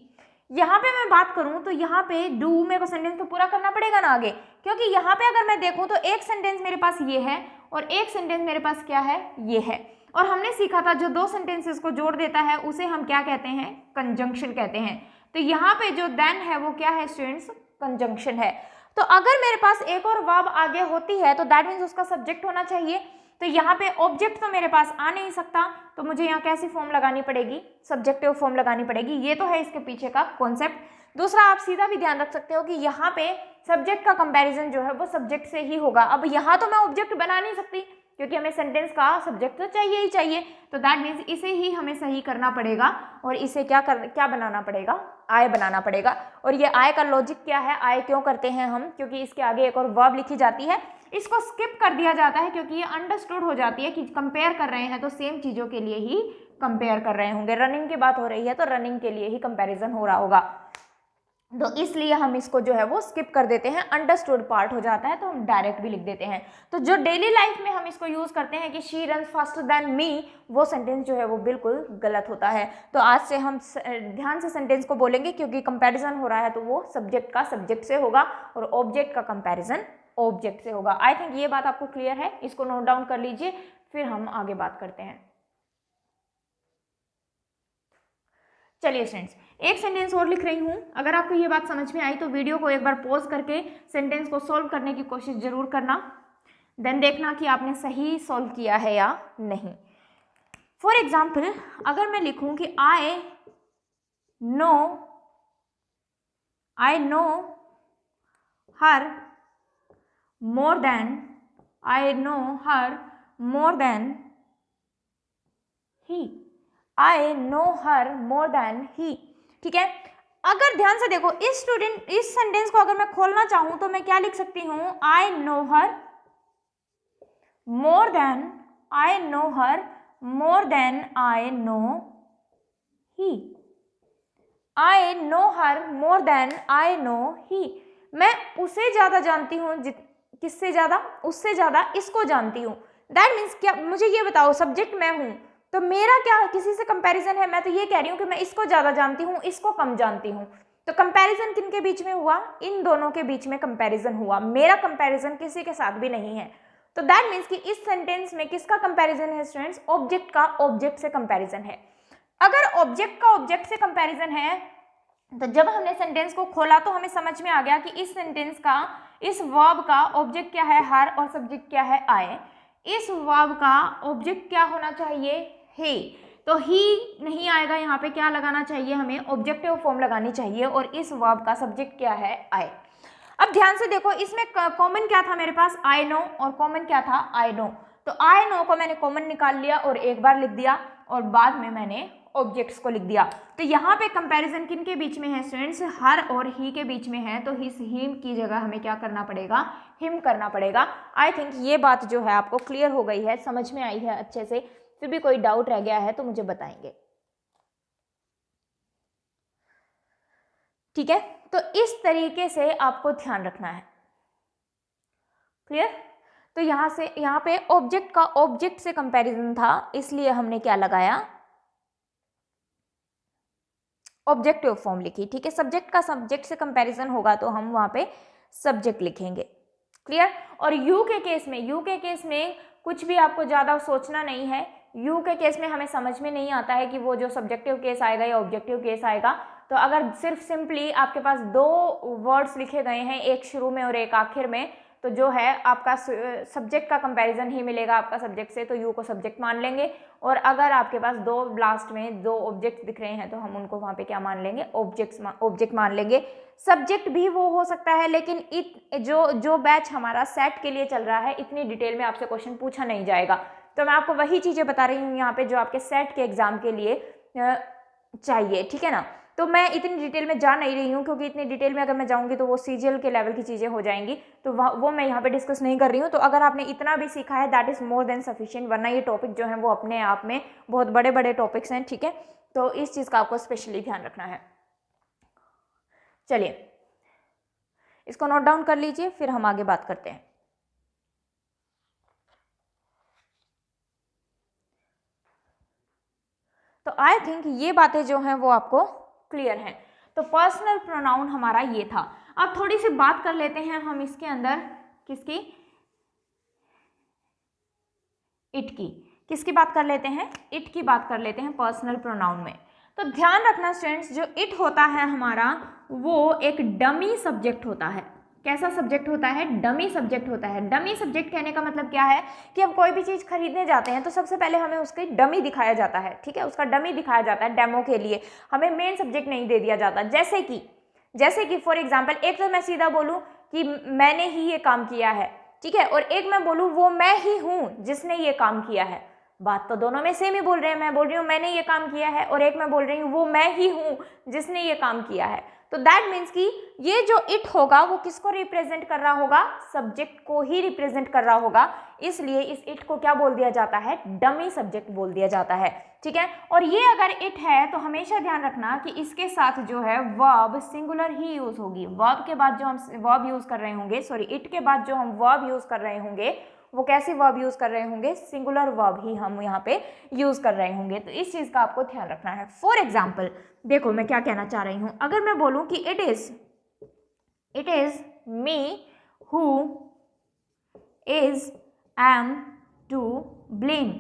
यहाँ पे मैं बात करूं तो यहाँ पे डू मेरे को सेंटेंस तो पूरा करना पड़ेगा ना आगे, क्योंकि यहाँ पे अगर मैं देखूं तो एक सेंटेंस मेरे पास ये है और एक सेंटेंस मेरे पास क्या है, ये है। और हमने सीखा था जो दो सेंटेंसेस को जोड़ देता है उसे हम क्या कहते हैं, कंजंक्शन कहते हैं। तो यहाँ पे जो देन है वो क्या है स्टूडेंट्स, कंजंक्शन है। तो अगर मेरे पास एक और वर्ब आगे होती है तो दैट मीन्स उसका सब्जेक्ट होना चाहिए। तो यहाँ पे ऑब्जेक्ट तो मेरे पास आ नहीं सकता, तो मुझे यहाँ कैसी फॉर्म लगानी पड़ेगी, सब्जेक्टिव फॉर्म लगानी पड़ेगी। ये तो है इसके पीछे का कॉन्सेप्ट। दूसरा आप सीधा भी ध्यान रख सकते हो कि यहाँ पे सब्जेक्ट का कंपैरिजन जो है वो सब्जेक्ट से ही होगा। अब यहाँ तो मैं ऑब्जेक्ट बना नहीं सकती क्योंकि हमें सेंटेंस का सब्जेक्ट तो चाहिए ही चाहिए। तो दैट मीन्स इसे ही हमें सही करना पड़ेगा और इसे क्या बनाना पड़ेगा, आई बनाना पड़ेगा। और ये आई का लॉजिक क्या है, आई क्यों करते हैं हम, क्योंकि इसके आगे एक और वर्ब लिखी जाती है, इसको स्किप कर दिया जाता है क्योंकि ये अंडरस्टूड हो जाती है कि कंपेयर कर रहे हैं तो सेम चीज़ों के लिए ही कंपेयर कर रहे होंगे। रनिंग की बात हो रही है तो रनिंग के लिए ही कंपैरिजन हो रहा होगा, तो इसलिए हम इसको जो है वो स्किप कर देते हैं, अंडरस्टूड पार्ट हो जाता है तो हम डायरेक्ट भी लिख देते हैं। तो जो डेली लाइफ में हम इसको यूज करते हैं कि she runs faster than me, वो सेंटेंस जो है वो बिल्कुल गलत होता है। तो आज से हम ध्यान से सेंटेंस को बोलेंगे क्योंकि कंपैरिजन हो रहा है तो वो सब्जेक्ट का सब्जेक्ट से होगा और ऑब्जेक्ट का कंपैरिजन ऑब्जेक्ट से होगा। आई थिंक ये बात आपको क्लियर है, इसको नोट डाउन कर लीजिए, फिर हम आगे बात करते हैं। चलिए फ्रेंड्स, एक सेंटेंस और लिख रही हूँ। अगर आपको ये बात समझ में आई तो वीडियो को एक बार पॉज करके सेंटेंस को सॉल्व करने की कोशिश जरूर करना, देन देखना कि आपने सही सॉल्व किया है या नहीं। फॉर एग्जाम्पल अगर मैं लिखूं कि I know her more than he, I know her more than he. ठीक है। अगर ध्यान से देखो इस सेंटेंस को अगर मैं खोलना चाहूं तो मैं क्या लिख सकती हूं, I know her more than I know he, I know her more than I know he. मैं उसे ज्यादा जानती हूँ, किससे ज्यादा, उससे ज्यादा इसको जानती हूँ। दैट मीन्स क्या, मुझे ये बताओ सब्जेक्ट मैं हूं तो मेरा क्या किसी से कंपैरिजन है, मैं तो ये कह रही हूँ कि मैं इसको ज्यादा जानती हूँ, इसको कम जानती हूँ। तो कंपैरिजन किन के बीच में हुआ, इन दोनों के बीच में कंपैरिजन हुआ, मेरा कंपैरिजन किसी के साथ भी नहीं है। तो दैट मीन्स कि इस सेंटेंस में किसका कंपैरिजन है स्टूडेंट्स, ऑब्जेक्ट का ऑब्जेक्ट से कंपैरिजन है। अगर ऑब्जेक्ट का ऑब्जेक्ट से कंपैरिजन है तो जब हमने सेंटेंस को खोला तो हमें समझ में आ गया कि इस सेंटेंस का, इस वर्ब का ऑब्जेक्ट क्या है, हर, और सब्जेक्ट क्या है, आई। इस वर्ब का ऑब्जेक्ट क्या होना चाहिए, हे। तो ही नहीं आएगा, यहाँ पे क्या लगाना चाहिए हमें, ऑब्जेक्टिव फॉर्म लगानी चाहिए, और इस वर्ब का सब्जेक्ट क्या है, आई। अब ध्यान से देखो इसमें कॉमन क्या था मेरे पास, आई नो, और कॉमन क्या था, आई नो। तो आई नो को मैंने कॉमन निकाल लिया और एक बार लिख दिया और बाद में मैंने ऑब्जेक्ट्स को लिख दिया। तो यहाँ पे कंपैरिजन किन के बीच में है स्टूडेंट्स, हर और ही के बीच में है। तो हिस हिम की जगह हमें क्या करना पड़ेगा, हिम करना पड़ेगा। आई थिंक ये बात जो है आपको क्लियर हो गई है, समझ में आई है अच्छे से। फिर भी कोई डाउट रह गया है तो मुझे बताएंगे, ठीक है। तो इस तरीके से आपको ध्यान रखना है, क्लियर। तो यहाँ पे ऑब्जेक्ट का ऑब्जेक्ट से कंपैरिजन था, इसलिए हमने क्या लगाया, ऑब्जेक्टिव फॉर्म लिखी, ठीक है। सब्जेक्ट का सब्जेक्ट से कंपैरिजन होगा तो हम वहां पे सब्जेक्ट लिखेंगे, क्लियर। और यू के केस में कुछ भी आपको ज्यादा सोचना नहीं है। यू के केस में हमें समझ में नहीं आता है कि वो जो सब्जेक्टिव केस आएगा या ऑब्जेक्टिव केस आएगा। तो अगर सिर्फ सिंपली आपके पास दो वर्ड्स लिखे गए हैं, एक शुरू में और एक आखिर में, तो जो है आपका सब्जेक्ट का कंपैरिजन ही मिलेगा आपका सब्जेक्ट से, तो यू को सब्जेक्ट मान लेंगे। और अगर आपके पास दो लास्ट में दो ऑब्जेक्ट दिख रहे हैं तो हम उनको वहाँ पे क्या मान लेंगे, ऑब्जेक्ट मान लेंगे। सब्जेक्ट भी वो हो सकता है, लेकिन जो बैच हमारा सेट के लिए चल रहा है इतनी डिटेल में आपसे क्वेश्चन पूछा नहीं जाएगा। तो मैं आपको वही चीज़ें बता रही हूँ यहाँ पे जो आपके सेट के एग्जाम के लिए चाहिए, ठीक है ना। तो मैं इतनी डिटेल में जा नहीं रही हूँ, क्योंकि इतनी डिटेल में अगर मैं जाऊँगी तो वो सीजीएल के लेवल की चीज़ें हो जाएंगी, तो वो मैं यहाँ पे डिस्कस नहीं कर रही हूँ। तो अगर आपने इतना भी सीखा है that is more than sufficient, वरना ये टॉपिक जो है वो अपने आप में बहुत बड़े बड़े टॉपिक्स हैं, ठीक है। तो इस चीज़ का आपको स्पेशली ध्यान रखना है। चलिए इसको नोट डाउन कर लीजिए, फिर हम आगे बात करते हैं। तो आई थिंक ये बातें जो हैं वो आपको क्लियर हैं। तो पर्सनल प्रोनाउन हमारा ये था। अब थोड़ी सी बात कर लेते हैं हम इसके अंदर किसकी, इट की। किसकी बात कर लेते हैं, इट की बात कर लेते हैं पर्सनल प्रोनाउन में। तो ध्यान रखना स्टूडेंट्स, जो इट होता है हमारा वो एक डमी सब्जेक्ट होता है। कैसा सब्जेक्ट होता है, डमी सब्जेक्ट होता है। डमी सब्जेक्ट कहने का मतलब क्या है कि हम कोई भी चीज़ खरीदने जाते हैं तो सबसे पहले हमें उसकी डमी दिखाया जाता है, ठीक है, उसका डमी दिखाया जाता है डेमो के लिए, हमें मेन सब्जेक्ट नहीं दे दिया जाता। जैसे कि फॉर एग्जाम्पल, एक तो मैं सीधा बोलूँ कि मैंने ही ये काम किया है, ठीक है, और एक मैं बोलूँ वो मैं ही हूँ जिसने ये काम किया है। बात तो दोनों में सेम ही बोल रहे हैं, मैं बोल रही हूँ मैंने ये काम किया है और एक मैं बोल रही हूँ वो मैं ही हूँ जिसने ये काम किया है। तो दैट मीन्स कि ये जो इट होगा वो किसको रिप्रेजेंट कर रहा होगा, सब्जेक्ट को ही रिप्रेजेंट कर रहा होगा, इसलिए इस इट को क्या बोल दिया जाता है, डमी सब्जेक्ट बोल दिया जाता है, ठीक है। और ये अगर इट है तो हमेशा ध्यान रखना कि इसके साथ जो है वर्ब सिंगुलर ही यूज होगी। वर्ब के बाद जो हम वर्ब यूज कर रहे होंगे, सॉरी इट के बाद जो हम वर्ब यूज कर रहे होंगे वो कैसे वर्ब यूज कर रहे होंगे, सिंगुलर वर्ब ही हम यहाँ पे यूज कर रहे होंगे। तो इस चीज का आपको ध्यान रखना है। फॉर एग्जाम्पल देखो मैं क्या कहना चाह रही हूँ, अगर मैं बोलूँ कि it is me who is am to blame,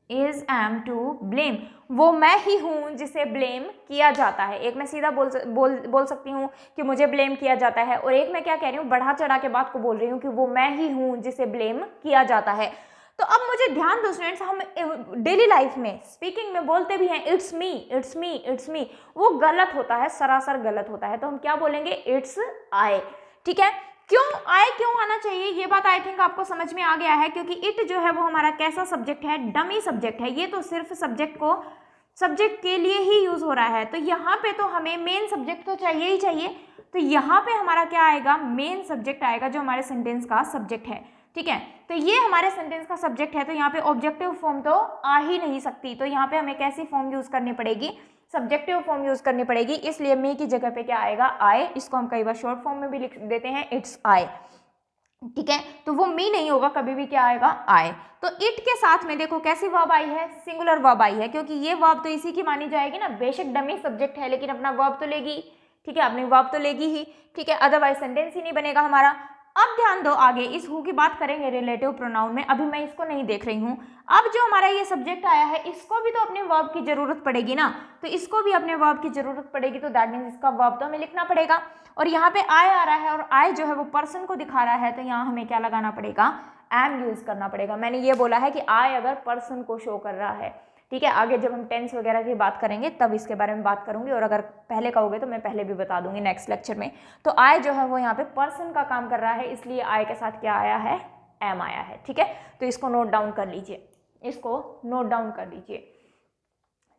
is am to blame, वो मैं ही हूँ जिसे ब्लेम किया जाता है। एक मैं सीधा बोल सकती हूँ कि मुझे ब्लेम किया जाता है, और एक मैं क्या कह रही हूँ, बढ़ा चढ़ा के बात को बोल रही हूँ कि वो मैं ही हूँ जिसे ब्लेम किया जाता है। तो अब मुझे ध्यान दो स्टूडेंट्स, हम डेली लाइफ में स्पीकिंग में बोलते भी हैं it's me it's me it's me, वो गलत होता है, सरासर गलत होता है। तो हम क्या बोलेंगे, इट्स आई, ठीक है। क्यों आई क्यों आना चाहिए, ये बात आई थिंक आपको समझ में आ गया है, क्योंकि इट जो है वो हमारा कैसा सब्जेक्ट है, डमी सब्जेक्ट है। ये तो सिर्फ सब्जेक्ट के लिए ही यूज हो रहा है, तो यहाँ पे तो हमें मेन सब्जेक्ट तो चाहिए ही चाहिए। तो यहाँ पे हमारा क्या आएगा, मेन सब्जेक्ट आएगा जो हमारे सेंटेंस का सब्जेक्ट है, ठीक है। तो ये हमारे सेंटेंस का सब्जेक्ट है, तो यहाँ पे ऑब्जेक्टिव फॉर्म तो आ ही नहीं सकती। तो यहाँ पे हमें कैसी फॉर्म यूज करनी पड़ेगी, सब्जेक्टिव फॉर्म यूज करनी पड़ेगी। इसलिए मी की जगह पे क्या आएगा, आई। इसको हम कई बार शॉर्ट फॉर्म में भी लिख देते हैं, इट्स आई, ठीक है। तो वो मी नहीं होगा, कभी भी क्या आएगा, आई। तो इट के साथ में देखो कैसी वर्ब आई है, सिंगुलर वर्ब आई है, क्योंकि ये वर्ब तो इसी की मानी जाएगी ना, बेशक डमी सब्जेक्ट है लेकिन अपना वर्ब तो लेगी, ठीक है, अपनी वर्ब तो लेगी ही, ठीक है, अदरवाइज सेंटेंस ही नहीं बनेगा हमारा। अब ध्यान दो, आगे इस हु की बात करेंगे रिलेटिव प्रोनाउन में, अभी मैं इसको नहीं देख रही हूँ। अब जो हमारा ये सब्जेक्ट आया है इसको भी तो अपने वर्ब की जरूरत पड़ेगी ना, तो इसको भी अपने वर्ब की जरूरत पड़ेगी, तो दैट मीन्स इसका वर्ब तो हमें लिखना पड़ेगा। और यहाँ पे आई आ रहा है और आई जो है वो पर्सन को दिखा रहा है, तो यहाँ हमें क्या लगाना पड़ेगा, एम यूज करना पड़ेगा। मैंने ये बोला है कि आई अगर पर्सन को शो कर रहा है, ठीक है। आगे जब हम टेंस वगैरह की बात करेंगे तब इसके बारे में बात करूंगी, और अगर पहले कहोगे तो मैं पहले भी बता दूंगी नेक्स्ट लेक्चर में। तो आई जो है वो यहाँ पे पर्सन का काम कर रहा है, इसलिए आई के साथ क्या आया है, एम आया है, ठीक है। तो इसको नोट डाउन कर लीजिए, इसको नोट डाउन कर लीजिए।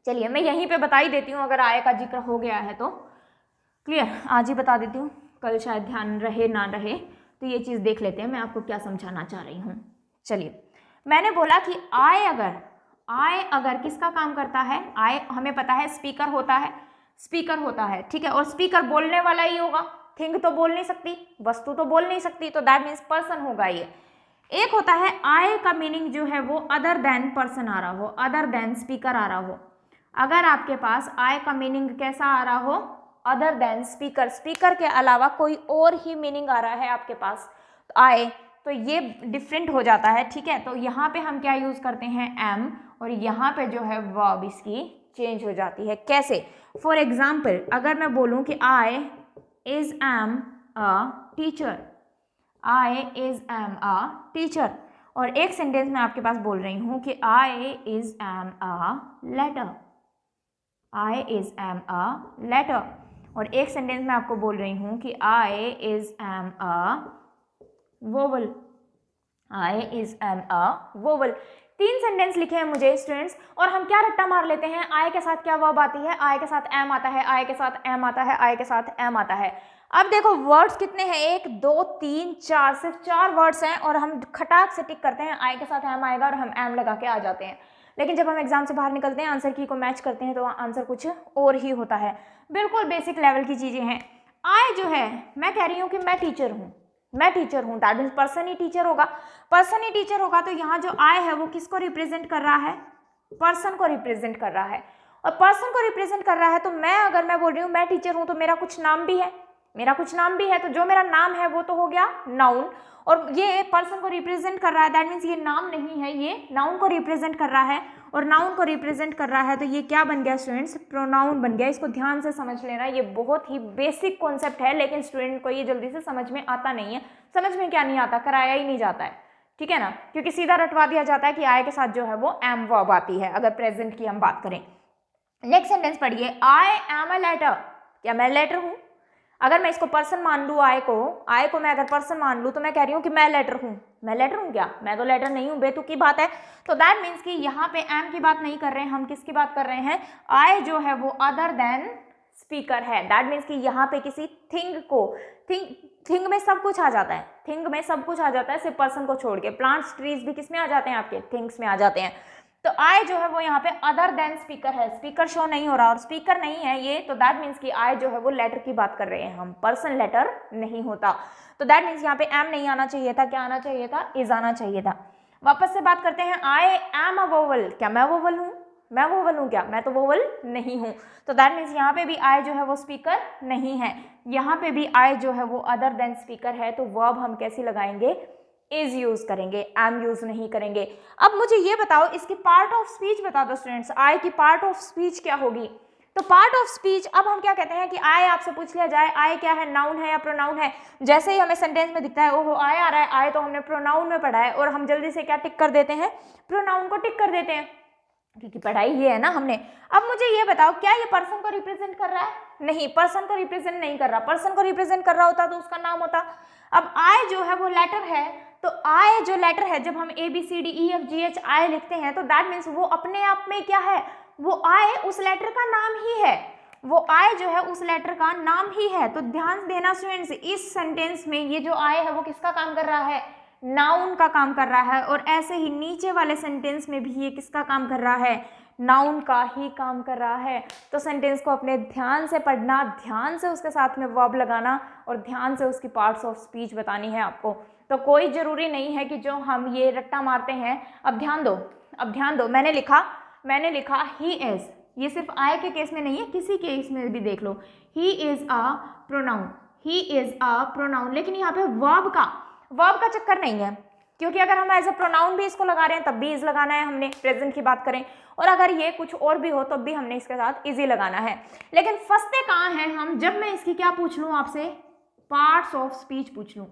चलिए मैं यहीं पे बता ही देती हूँ, अगर आई का जिक्र हो गया है तो क्लियर, आज ही बता देती हूँ, कल शायद ध्यान रहे ना रहे। तो ये चीज़ देख लेते हैं मैं आपको क्या समझाना चाह रही हूँ। चलिए मैंने बोला कि आई अगर किसका काम करता है, आई हमें पता है स्पीकर होता है, ठीक है। और स्पीकर बोलने वाला ही होगा, थिंग तो बोल नहीं सकती, वस्तु तो बोल नहीं सकती, तो दैट मीन्स पर्सन होगा ये। एक होता है आई का मीनिंग जो है वो अदर देन पर्सन आ रहा हो, अदर देन स्पीकर आ रहा हो। अगर आपके पास आई का मीनिंग कैसा आ रहा हो, अदर देन स्पीकर, स्पीकर के अलावा कोई और ही मीनिंग आ रहा है आपके पास आई, तो ये डिफरेंट हो जाता है, ठीक है। तो यहाँ पे हम क्या यूज करते हैं, एम, और यहाँ पे जो है वर्ब इसकी चेंज हो जाती है। कैसे, फॉर एग्जाम्पल अगर मैं बोलूँ कि I is am a teacher, I is am a teacher. और एक सेंटेंस में आपके पास बोल रही हूँ कि I is am a letter, I is am a letter. और एक सेंटेंस में आपको बोल रही हूँ कि I is am a vowel, I is am a vowel. 3 sentence लिखे हैं मुझे स्टूडेंट्स, और हम क्या रट्टा मार लेते हैं, आई के साथ क्या वर्ब आती है, आई के साथ एम आता है, आई के साथ एम आता है, आई के साथ एम आता है। अब देखो वर्ड्स कितने हैं, 1 2 3 4, सिर्फ 4 वर्ड्स हैं, और हम खटाक से टिक करते हैं आई के साथ एम आएगा और हम एम लगा के आ जाते हैं। लेकिन जब हम एग्जाम से बाहर निकलते हैं, आंसर की को मैच करते हैं, तो आंसर कुछ और ही होता है। बिल्कुल बेसिक लेवल की चीजें हैं। आई जो है, मैं कह रही हूँ कि मैं टीचर हूँ, मैं टीचर हूँ, that means person he teacher होगा। पर्सन ही टीचर होगा तो यहाँ जो आई है वो किसको रिप्रेजेंट कर रहा है, पर्सन को रिप्रेजेंट कर रहा है। और पर्सन को रिप्रेजेंट कर रहा है तो मैं, अगर मैं बोल रही हूँ मैं टीचर हूँ, तो मेरा कुछ नाम भी है, मेरा कुछ नाम भी है, तो जो मेरा नाम है वो तो हो गया नाउन, और ये पर्सन को रिप्रेजेंट कर रहा है, दैट मीन्स ये नाम नहीं है, ये नाउन को रिप्रेजेंट कर रहा है। और नाउन को रिप्रेजेंट कर रहा है तो ये क्या बन गया स्टूडेंट्स, प्रोनाउन बन गया। इसको ध्यान से समझ लेना, ये बहुत ही बेसिक कॉन्सेप्ट है, लेकिन स्टूडेंट को ये जल्दी से समझ में आता नहीं है। समझ में क्या नहीं आता, कराया ही नहीं जाता है, ठीक है ना, क्योंकि सीधा रटवा दिया जाता है कि आई के साथ जो है वो एम वर्ब आती है, अगर प्रेजेंट की हम बात करें। नेक्स्ट सेंटेंस पढ़िए, आई एम अ लेटर, क्या मैं लेटर हूं? अगर मैं इसको पर्सन मान लूँ, आई को मैं अगर पर्सन मान लूँ, तो मैं कह रही हूँ कि मैं लेटर हूँ। मैं लेटर हूँ क्या? मैं तो लेटर नहीं हूँ, बेतुकी की बात है। तो दैट मीन्स कि यहाँ पे एम की बात नहीं कर रहे हैं, हम किसकी बात कर रहे हैं, आई जो है वो अदर देन स्पीकर है। दैट मीन्स कि यहाँ पे किसी थिंग को, थिंग में सब कुछ आ जाता है, थिंग में सब कुछ आ जाता है, सिर्फ पर्सन को छोड़ के। प्लांट्स ट्रीज भी किस में आ जाते हैं, आपके थिंग्स में आ जाते हैं। तो आई जो है वो यहाँ पे अदर देन स्पीकर है, स्पीकर शो नहीं हो रहा और स्पीकर नहीं है ये, तो दैट मीन्स कि आई जो है वो लेटर की बात कर रहे हैं हम, पर्सन लेटर नहीं होता। तो दैट मीन्स यहाँ पे एम नहीं आना चाहिए था, क्या आना चाहिए था, इज आना चाहिए था। वापस से बात करते हैं, आई एम अ वोवल, क्या मैं वोवल हूँ? मैं वोवल हूँ क्या? मैं तो वोवल नहीं हूँ। तो दैट मीन्स यहाँ पे भी आई जो है वो स्पीकर नहीं है, यहाँ पे भी आई जो है वो अदर देन स्पीकर है। तो वर्ब हम कैसी लगाएंगे, इज यूज करेंगे, एम यूज नहीं करेंगे। अब मुझे ये बताओ, इसकी पार्ट ऑफ स्पीच बता दो स्टूडेंट्स, आई की पार्ट ऑफ स्पीच क्या होगी? तो पार्ट ऑफ स्पीच, अब हम क्या कहते हैं कि आई आपसे पूछ लिया जाए, आई क्या है, नाउन है या प्रोनाउन है? जैसे ही हमें सेंटेंस में दिखता है ओहो आई आ रहा है, आई तो हमने प्रोनाउन में पढ़ा है, और हम जल्दी से क्या टिक कर देते हैं, प्रोनाउन को टिक कर देते हैं, क्योंकि पढ़ाई ये है ना हमने। अब मुझे ये बताओ, क्या ये पर्सन को रिप्रेजेंट कर रहा है? नहीं, पर्सन को रिप्रेजेंट नहीं कर रहा। पर्सन को रिप्रेजेंट कर रहा होता तो उसका नाम होता। अब आई जो है वो लेटर है, तो आई जो लेटर है, जब हम A B C D E F G H I लिखते हैं, तो दैट मीन्स वो अपने आप में क्या है, वो आई उस लेटर का नाम ही है, वो आई जो है उस लेटर का नाम ही है। तो ध्यान देना स्टूडेंट्स, इस सेंटेंस में ये जो आई है वो किसका काम कर रहा है, नाउन का काम कर रहा है। और ऐसे ही नीचे वाले सेंटेंस में भी ये किसका काम कर रहा है, नाउन का ही काम कर रहा है। तो सेंटेंस को अपने ध्यान से पढ़ना, ध्यान से उसके साथ में वर्ब लगाना, और ध्यान से उसकी पार्ट्स ऑफ स्पीच बतानी है आपको। तो कोई जरूरी नहीं है कि जो हम ये रट्टा मारते हैं। अब ध्यान दो, अब ध्यान दो, मैंने लिखा ही इज, ये सिर्फ आई के केस में नहीं है, किसी केस में भी देख लो, he is a pronoun, he is a pronoun. लेकिन यहाँ पे वर्ब का चक्कर नहीं है, क्योंकि अगर हम एज ए प्रोनाउन भी इसको लगा रहे हैं तब भी इज लगाना है हमने, प्रेजेंट की बात करें, और अगर ये कुछ और भी हो तब भी हमने इसके साथ इजी लगाना है। लेकिन फंसते कहाँ हैं हम, जब मैं इसकी क्या पूछ लूँ आपसे, पार्ट्स ऑफ स्पीच पूछ लूँ।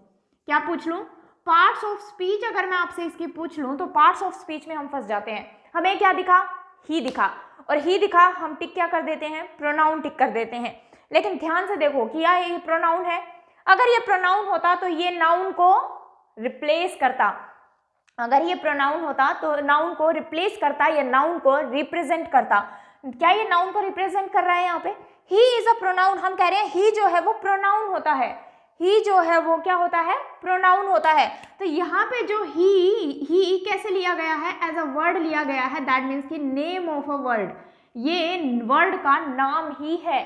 क्या पूछ लूँ? Parts of speech. अगर मैं आपसे इसकी पूछ लूँ तो पार्ट्स ऑफ स्पीच में हम फंस जाते हैं। हमें क्या दिखा, ही दिखा, और ही दिखा, हम टिक क्या कर देते हैं, प्रोनाउन टिक कर देते हैं। लेकिन ध्यान से देखो कि ये प्रोनाउन है, अगर ये प्रोनाउन होता तो ये नाउन को रिप्लेस करता, अगर ये प्रोनाउन होता तो नाउन को रिप्लेस करता या नाउन को रिप्रेजेंट करता। क्या ये नाउन को रिप्रेजेंट कर रहा है यहाँ पे? ही इज अ प्रोनाउन, हम कह रहे हैं ही जो है वो प्रोनाउन होता है, ही जो है वो क्या होता है, प्रोनाउन होता है। तो यहाँ पे जो ही कैसे लिया गया है, एज अ वर्ड लिया गया है, दैट मीन्स कि नेम ऑफ अ वर्ड, ये वर्ड का नाम ही है,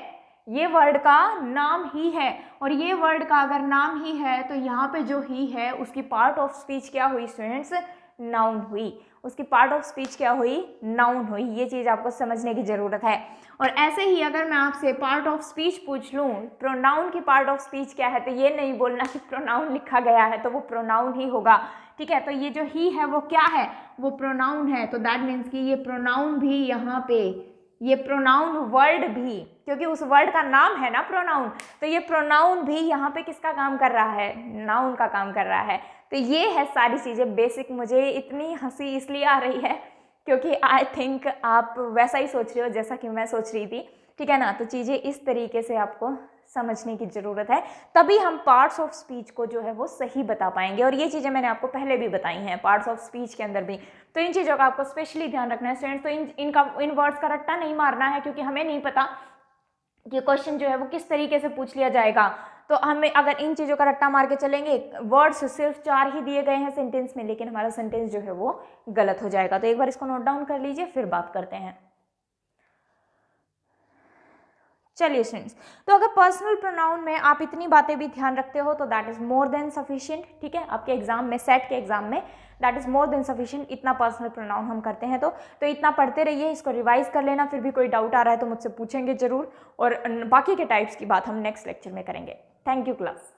ये वर्ड का नाम ही है। और ये वर्ड का अगर नाम ही है तो यहाँ पे जो ही है उसकी पार्ट ऑफ स्पीच क्या हुई स्टूडेंट्स, नाउन हुई, उसकी पार्ट ऑफ स्पीच क्या हुई, नाउन हुई। ये चीज़ आपको समझने की ज़रूरत है। और ऐसे ही अगर मैं आपसे पार्ट ऑफ स्पीच पूछ लूँ, प्रोनाउन की पार्ट ऑफ स्पीच क्या है, तो ये नहीं बोलना कि प्रोनाउन लिखा गया है तो वो प्रोनाउन ही होगा, ठीक है। तो ये जो ही है वो क्या है, वो प्रोनाउन है। तो दैट मीन्स कि ये प्रोनाउन भी यहाँ पे ये प्रोनाउन वर्ड भी, क्योंकि उस वर्ड का नाम है ना प्रोनाउन, तो ये प्रोनाउन भी यहाँ पे किसका काम कर रहा है, नाउन का काम कर रहा है। तो ये है सारी चीज़ें बेसिक। मुझे इतनी हंसी इसलिए आ रही है क्योंकि आई थिंक आप वैसा ही सोच रहे हो जैसा कि मैं सोच रही थी, ठीक है ना। तो चीज़ें इस तरीके से आपको समझने की ज़रूरत है, तभी हम पार्ट्स ऑफ स्पीच को जो है वो सही बता पाएंगे। और ये चीज़ें मैंने आपको पहले भी बताई हैं पार्ट्स ऑफ स्पीच के अंदर भी। तो इन चीज़ों का आपको स्पेशली ध्यान रखना है स्टूडेंट्स। तो इन वर्ड्स का रट्टा नहीं मारना है, क्योंकि हमें नहीं पता कि क्वेश्चन जो है वो किस तरीके से पूछ लिया जाएगा। तो हमें अगर इन चीज़ों का रट्टा मार के चलेंगे, वर्ड्स सिर्फ 4 ही दिए गए हैं सेंटेंस में, लेकिन हमारा सेंटेंस जो है वो गलत हो जाएगा। तो एक बार इसको नोट डाउन कर लीजिए, फिर बात करते हैं। चलिए स्टूडेंट्स, तो अगर पर्सनल प्रोनाउन में आप इतनी बातें भी ध्यान रखते हो तो that is more than sufficient, ठीक है। आपके एग्जाम में, सेट के एग्जाम में that is more than sufficient, इतना पर्सनल प्रोनाउन हम करते हैं। तो इतना पढ़ते रहिए, इसको रिवाइज कर लेना। फिर भी कोई डाउट आ रहा है तो मुझसे पूछेंगे जरूर, और बाकी के टाइप्स की बात हम नेक्स्ट लेक्चर में करेंगे। Thank you class.